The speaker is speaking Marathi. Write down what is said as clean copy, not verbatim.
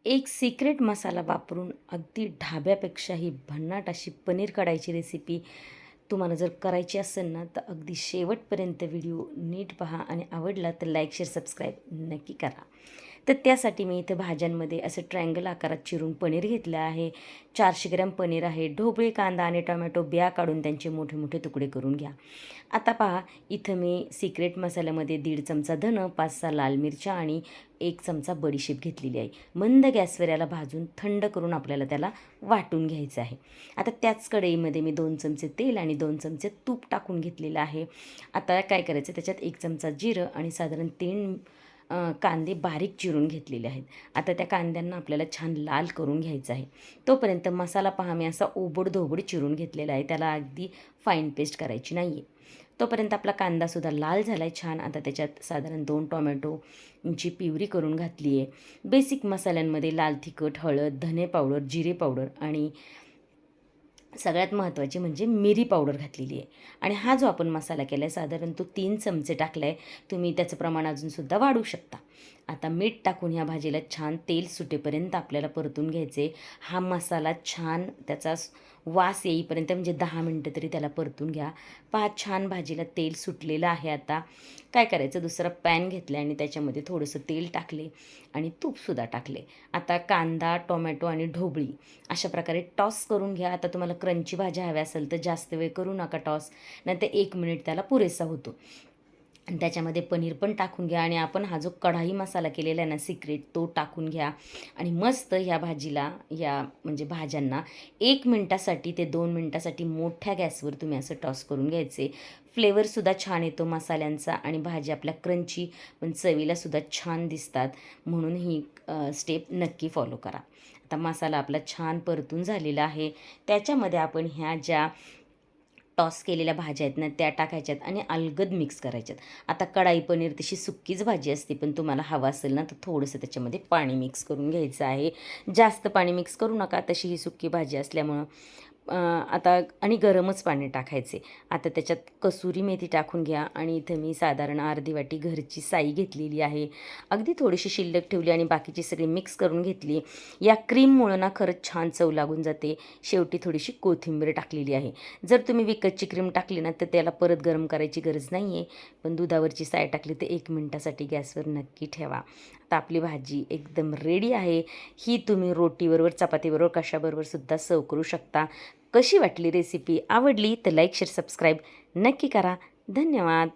एक सिक्रेट मसाला वापरून अगदी ढाब्यापेक्षाही भन्नाट अशी पनीर कढाईची रेसिपी तुम्हाला जर करायची असेल ना, तर अगदी शेवटपर्यंत व्हिडिओ नीट पहा आणि आवडला तर लाईक, शेअर, सबस्क्राईब नक्की करा. तर त्यासाठी मी इथं भाज्यांमध्ये असं ट्रायंगल आकारात चिरून पनीर घेतलं आहे. 400 ग्रॅम पनीर आहे. ढोबळी, कांदा आणि टोमॅटो बिया काढून त्यांचे मोठे मोठे तुकडे करून घ्या. आता पहा, इथं मी सिक्रेट मसाल्यामध्ये 1.5 चमचा धनं, 5-6 लाल मिरच्या आणि 1 चमचा बडीशेप घेतलेली आहे. मंद गॅसवर याला भाजून थंड करून आपल्याला त्याला वाटून घ्यायचं आहे. आता त्याच कढईमध्ये मी 2 चमचे तेल आणि 2 चमचे तूप टाकून घेतलेलं आहे. आता काय करायचं, त्याच्यात 1 चमचा जिरं आणि साधारण 3 कांदे बारीक चिरून घेतलेले आहेत. आता त्या कांद्यांना आपल्याला छान लाल करून घ्यायचं आहे. तोपर्यंत मसाला पहा, मी असा ओबड-धोबड चिरून घेतलेला आहे. त्याला अगदी फाईन पेस्ट करायची नाही आहे. तोपर्यंत आपला कांदासुद्धा लाल झाला आहे छान. आता त्याच्यात साधारण 2 टोमॅटोची प्युरी करून घातली आहे. बेसिक मसाल्यांमध्ये लाल तिखट, हळद, धने पावडर, जिरे पावडर आणि सगळ्यात महत्त्वाची म्हणजे मिरी पावडर घातलेली आहे. आणि हा जो आपण मसाला केला आहे साधारण तो 3 चमचे टाकला आहे. तुम्ही त्याचं प्रमाण अजूनसुद्धा वाढवू शकता. आता मीठ टाकून ह्या भाजीला छान तेल सुटेपर्यंत आपल्याला परतून घ्यायचे. हा मसाला छान त्याचा वास येईपर्यंत म्हणजे 10 मिनटं तरी त्याला परतून घ्या. पहा, छान भाजीला तेल सुटलेलं आहे. आता काय करायचं, दुसरा पॅन घेतला आणि त्याच्यामध्ये थोडंसं तेल टाकले आणि तूपसुद्धा टाकले. आता कांदा, टोमॅटो आणि ढोबळी अशा प्रकारे टॉस करून घ्या. आता तुम्हाला क्रंची भाज्या हव्या असेल तर जास्त वेळ करू नका टॉस, नाहीतर 1 मिनिट त्याला पुरेसा होतो. आणि त्याच्यामध्ये पनीर पण टाकून घ्या आणि आपण हा जो कढाई मसाला केलेला आहे ना सिक्रेट, तो टाकून घ्या आणि मस्त ह्या भाजीला, या म्हणजे भाज्यांना 1 मिनटासाठी ते 2 मिनटासाठी मोठ्या गॅसवर तुम्ही असं टॉस करून घ्यायचे. फ्लेवरसुद्धा छान येतो मसाल्यांचा आणि भाज्या आपल्या क्रंची पण चवीलासुद्धा छान दिसतात. म्हणून ही स्टेप नक्की फॉलो करा. आता मसाला आपला छान परतून झालेला आहे. त्याच्यामध्ये आपण ह्या ज्या टॉस केलेल्या भाज्या आहेत ना त्या टाकायच्यात आणि अलगद मिक्स करायच्यात. आता कढाई पनीर तशी सुक्कीच भाजी असते, पण तुम्हाला हवं असेल ना तर थोडंसं त्याच्यामध्ये पाणी मिक्स करून घ्यायचं आहे. जास्त पाणी मिक्स करू नका, तशी ही सुक्की भाजी असल्यामुळं. आता आणि गरमच पाणी टाकायचे. आता त्याच्यात कसुरी मेथी टाकून घ्या आणि इथं मी साधारण अर्धी वाटी घरची साई घेतलेली आहे. अगदी थोडीशी शिल्लक ठेवली आणि बाकीची सगळी मिक्स करून घेतली. या क्रीममुळं ना खरंच छान चव लागून जाते. शेवटी थोडीशी कोथिंबीर टाकलेली आहे. जर तुम्ही विकतची क्रीम टाकली ना तर त्याला परत गरम करायची गरज नाही आहे. पण दुधावरची साय टाकली तर 1 मिनटासाठी गॅसवर नक्की ठेवा. आता आपली भाजी एकदम रेडी आहे. ही तुम्ही रोटीबरोबर, चपातीबरोबर, कशाबरोबर सुद्धा सर्व करू शकता. कशी वाटली रेसिपी? आवडली तर लाईक, शेअर, सबस्क्राईब नक्की करा. धन्यवाद.